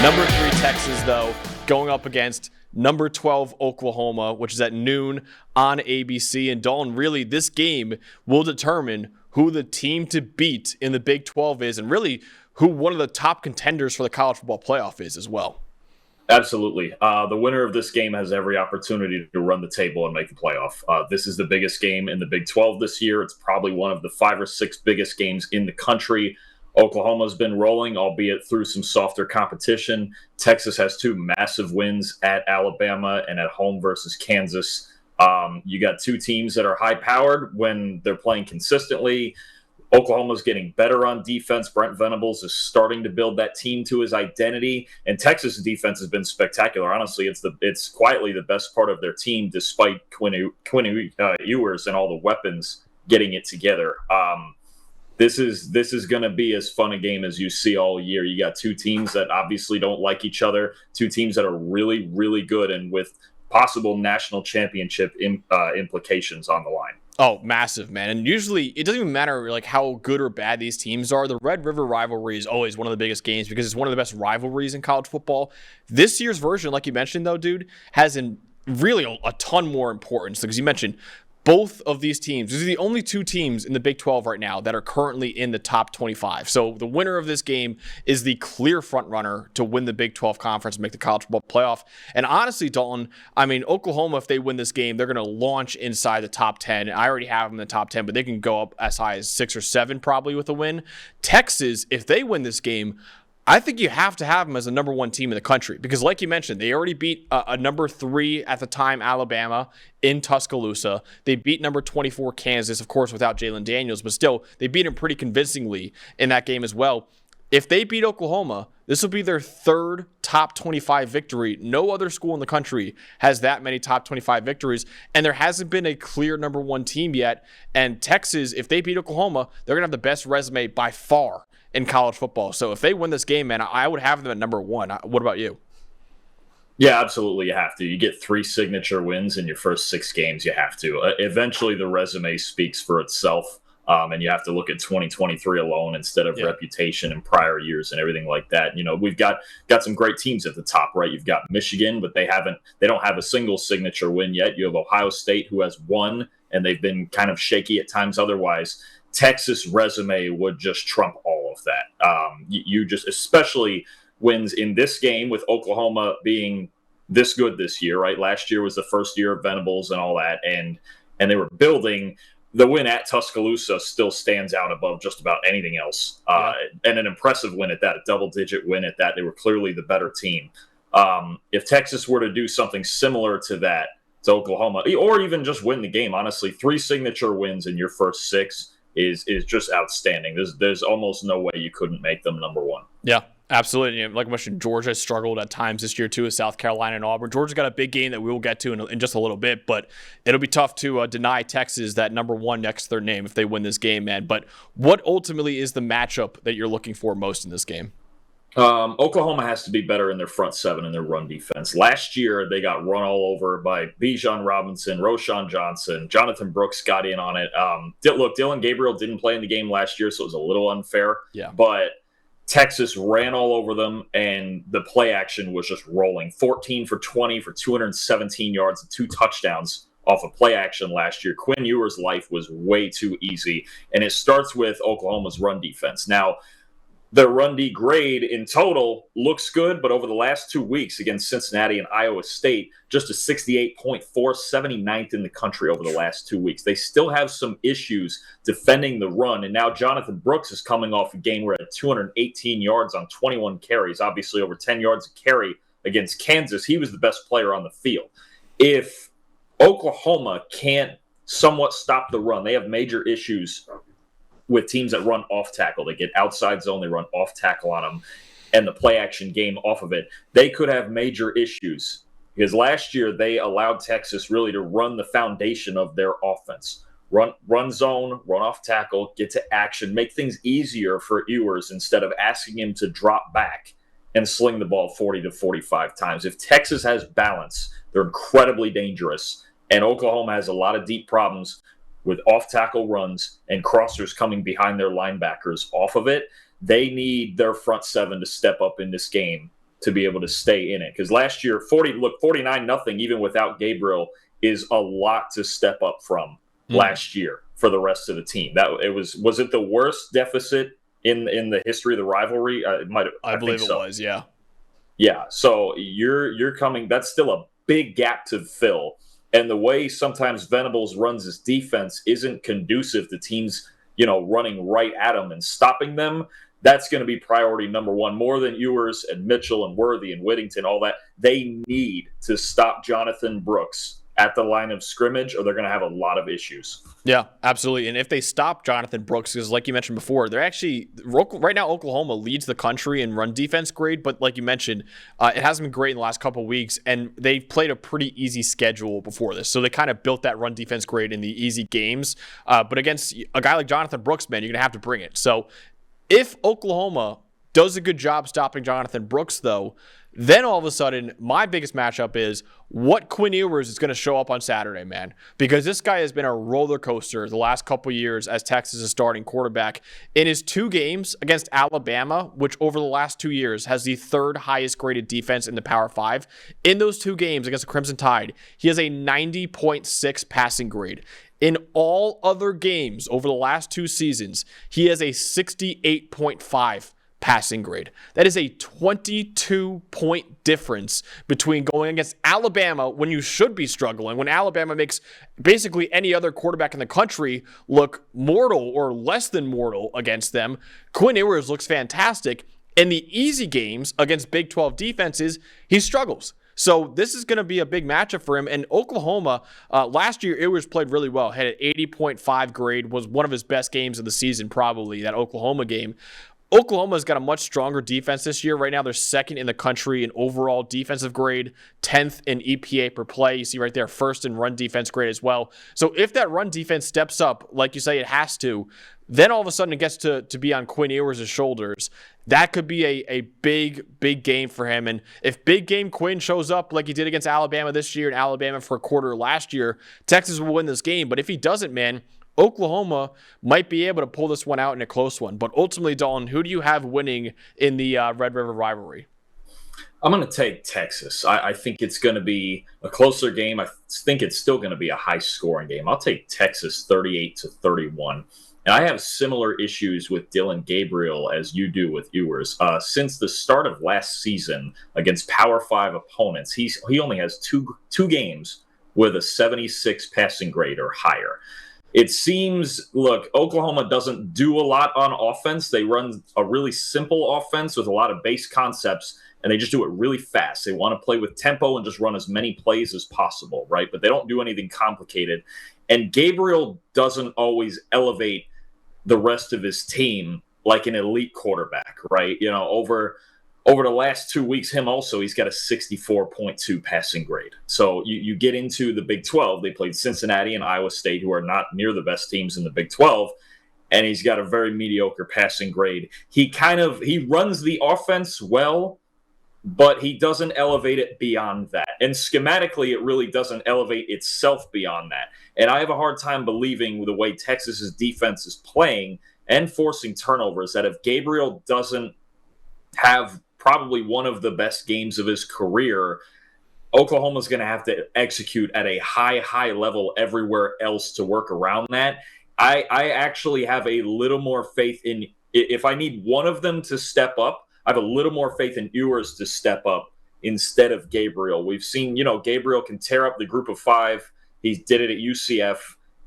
Number 3 Texas, though, going up against number 12 Oklahoma, which is at noon on ABC. And Dalton, really, this game will determine who the team to beat in the Big 12 is, and really who one of the top contenders for the college football playoff is as well. Absolutely. The winner of this game has every opportunity to run the table and make the playoff. This is the biggest game in the Big 12 this year. It's probably one of the 5 or 6 biggest games in the country. Oklahoma's been rolling, albeit through some softer competition. Texas has 2 massive wins at Alabama and at home versus Kansas. You got 2 teams that are high-powered when they're playing consistently. Oklahoma's getting better on defense. Brent Venables is starting to build that team to his identity. And Texas' defense has been spectacular. Honestly, it's quietly the best part of their team, despite Quinn Ewers and all the weapons getting it together. This is going to be as fun a game as you see all year. You got 2 teams that obviously don't like each other, 2 teams that are really, really good and with possible national championship implications on the line. Oh, massive, man. And usually it doesn't even matter like how good or bad these teams are. The Red River rivalry is always one of the biggest games because it's one of the best rivalries in college football. This year's version, like you mentioned, though, dude, has really a ton more importance because you mentioned both of these teams. These are the only 2 teams in the Big 12 right now that are currently in the top 25. So the winner of this game is the clear front runner to win the Big 12 conference and make the college football playoff. And honestly, Dalton, I mean, Oklahoma, if they win this game, they're going to launch inside the top 10. I already have them in the top 10, but they can go up as high as 6 or 7 probably with a win. Texas, if they win this game, I think you have to have them as the number 1 team in the country because, like you mentioned, they already beat a number 3 at the time, Alabama, in Tuscaloosa. They beat number 24, Kansas, of course, without Jalen Daniels, but still, they beat him pretty convincingly in that game as well. If they beat Oklahoma, this will be their 3rd top 25 victory. No other school in the country has that many top 25 victories, and there hasn't been a clear number 1 team yet. And Texas, if they beat Oklahoma, they're going to have the best resume by far in college football. So if they win this game, man, I would have them at number 1. What about you? Yeah, absolutely. You have to. You get 3 signature wins in your first 6 games. You have to. Eventually, the resume speaks for itself, and you have to look at 2023 alone instead of reputation and prior years and everything like that. You know, we've got some great teams at the top, right? You've got Michigan, but they don't have a single signature win yet. You have Ohio State, who has 1, and they've been kind of shaky at times otherwise. Texas resume would just trump all of that. You just, especially wins in this game with Oklahoma being this good this year, right? Last year was the first year of Venables and all that, and they were building. The win at Tuscaloosa still stands out above just about anything else, and an impressive win at that, a double-digit win at that. They were clearly the better team. If Texas were to do something similar to that to Oklahoma, or even just win the game, honestly, 3 signature wins in your first 6 is just outstanding. There's almost no way you couldn't make them number 1. Yeah, absolutely. Like I mentioned, Georgia struggled at times this year too with South Carolina and Auburn. Georgia's got a big game that we will get to in just a little bit, but it'll be tough to deny Texas that number 1 next to their name if they win this game, man. But what ultimately is the matchup that you're looking for most in this game? Oklahoma has to be better in their front 7 and their run defense. Last year, they got run all over by Bijan Robinson, Roschon Johnson, Jonathan Brooks got in on it. Look, Dylan Gabriel didn't play in the game last year, so it was a little unfair. Yeah. But Texas ran all over them, and the play action was just rolling. 14 for 20 for 217 yards and 2 touchdowns off of play action last year. Quinn Ewers' life was way too easy, and it starts with Oklahoma's run defense. Now, their run D grade in total looks good, but over the last 2 weeks against Cincinnati and Iowa State, just a 68.4, 79th in the country over the last 2 weeks. They still have some issues defending the run, and now Jonathan Brooks is coming off a game where at 218 yards on 21 carries, obviously over 10 yards a carry against Kansas. He was the best player on the field. If Oklahoma can't somewhat stop the run, they have major issues with teams that run off tackle. They get outside zone, they run off tackle on them, and the play action game off of it. They could have major issues because last year they allowed Texas really to run the foundation of their offense. Run zone, run off tackle, get to action, make things easier for Ewers instead of asking him to drop back and sling the ball 40 to 45 times. If Texas has balance, they're incredibly dangerous, and Oklahoma has a lot of deep problems with off-tackle runs and crossers coming behind their linebackers off of it. They need their front 7 to step up in this game to be able to stay in it. Because last year, 49-0, even without Gabriel, is a lot to step up from last year for the rest of the team. Was it the worst deficit in the history of the rivalry? It might have. I believe think it so. was, yeah. Yeah, so you're coming. That's still a big gap to fill, and the way sometimes Venables runs his defense isn't conducive to teams, running right at them and stopping them. That's going to be priority number one, more than Ewers and Mitchell and Worthy and Whittington. All that, they need to stop Jonathan Brooks at the line of scrimmage, or they're going to have a lot of issues. Yeah, absolutely. And if they stop Jonathan Brooks, because like you mentioned before, they're actually right now Oklahoma leads the country in run defense grade, but like you mentioned, it hasn't been great in the last couple of weeks, and they've played a pretty easy schedule before this. So they kind of built that run defense grade in the easy games. But against a guy like Jonathan Brooks, man, you're going to have to bring it. So if Oklahoma does a good job stopping Jonathan Brooks, though, then all of a sudden, my biggest matchup is what Quinn Ewers is going to show up on Saturday, man. Because this guy has been a roller coaster the last couple years as Texas' starting quarterback. In his 2 games against Alabama, which over the last 2 years has the 3rd highest graded defense in the Power 5, in those 2 games against the Crimson Tide, he has a 90.6 passing grade. In all other games over the last 2 seasons, he has a 68.5 passing grade. That is a 22-point difference between going against Alabama when you should be struggling, when Alabama makes basically any other quarterback in the country look mortal or less than mortal against them. Quinn Ewers looks fantastic. In the easy games against Big 12 defenses, he struggles. So this is going to be a big matchup for him. And Oklahoma, last year, Ewers played really well. Had an 80.5 grade, was one of his best games of the season, probably, that Oklahoma game. Oklahoma's got a much stronger defense this year. Right now, they're 2nd in the country in overall defensive grade, 10th in EPA per play. You see right there, 1st in run defense grade as well. So if that run defense steps up, like you say it has to, then all of a sudden it gets to be on Quinn Ewers' shoulders. That could be a big game for him. And if big game Quinn shows up like he did against Alabama this year and Alabama for a quarter last year, Texas will win this game. But if he doesn't, man, Oklahoma might be able to pull this one out in a close one. But ultimately, Dalton, who do you have winning in the Red River rivalry? I'm going to take Texas. I think it's going to be a closer game. I think it's still going to be a high-scoring game. I'll take Texas 38-31. And I have similar issues with Dylan Gabriel as you do with Ewers. Since the start of last season against Power 5 opponents, he only has two games with a 76 passing grade or higher. It seems, look, Oklahoma doesn't do a lot on offense. They run a really simple offense with a lot of base concepts, and they just do it really fast. They want to play with tempo and just run as many plays as possible, right? But they don't do anything complicated. And Gabriel doesn't always elevate the rest of his team like an elite quarterback, right? Over the last 2 weeks, he's got a 64.2 passing grade. So you get into the Big 12. They played Cincinnati and Iowa State, who are not near the best teams in the Big 12, and he's got a very mediocre passing grade. He runs the offense well, but he doesn't elevate it beyond that. And schematically, it really doesn't elevate itself beyond that. And I have a hard time believing the way Texas's defense is playing and forcing turnovers that if Gabriel doesn't have probably one of the best games of his career, Oklahoma's going to have to execute at a high level everywhere else to work around that. I actually have a little more faith in, if I need one of them to step up, I have a little more faith in Ewers to step up instead of Gabriel. We've seen, Gabriel can tear up the group of 5. He did it at UCF.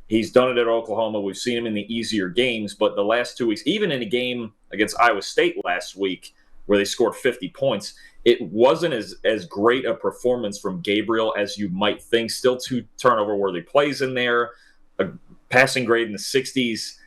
He's done it at Oklahoma. We've seen him in the easier games, but the last 2 weeks, even in a game against Iowa State last week, where they scored 50 points, it wasn't as great a performance from Gabriel as you might think. Still 2 turnover-worthy plays in there, a passing grade in the 60s.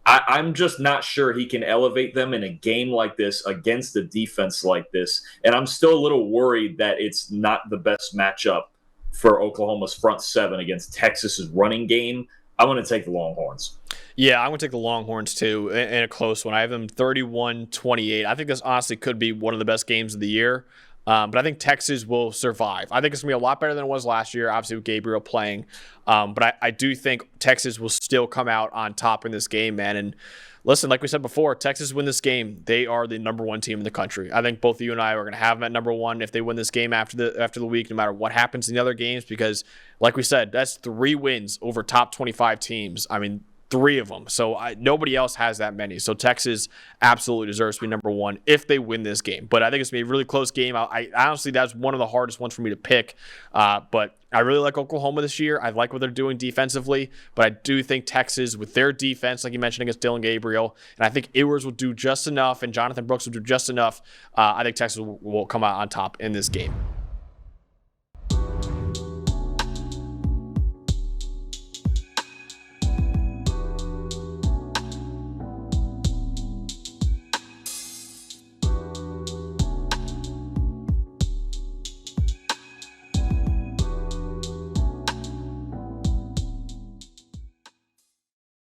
I'm just not sure he can elevate them in a game like this against a defense like this. And I'm still a little worried that it's not the best matchup for Oklahoma's front 7 against Texas's running game. I'm going to take the Longhorns. Yeah, I'm going to take the Longhorns, too, in a close one. I have them 31-28. I think this honestly could be one of the best games of the year. But I think Texas will survive. I think it's going to be a lot better than it was last year, obviously with Gabriel playing. But I do think Texas will still come out on top in this game, man. And Listen, like we said before, Texas win this game. They are the number one team in the country. I think both you and I are going to have them at number one if they win this game after the week, no matter what happens in the other games. Because, like we said, that's 3 wins over top 25 teams. I mean, 3 of them. So nobody else has that many. So Texas absolutely deserves to be number one if they win this game. But I think it's going to be a really close game. I honestly, that's one of the hardest ones for me to pick. But I really like Oklahoma this year. I like what they're doing defensively. But I do think Texas, with their defense, like you mentioned, against Dylan Gabriel, and I think Ewers will do just enough, and Jonathan Brooks will do just enough, I think Texas will come out on top in this game.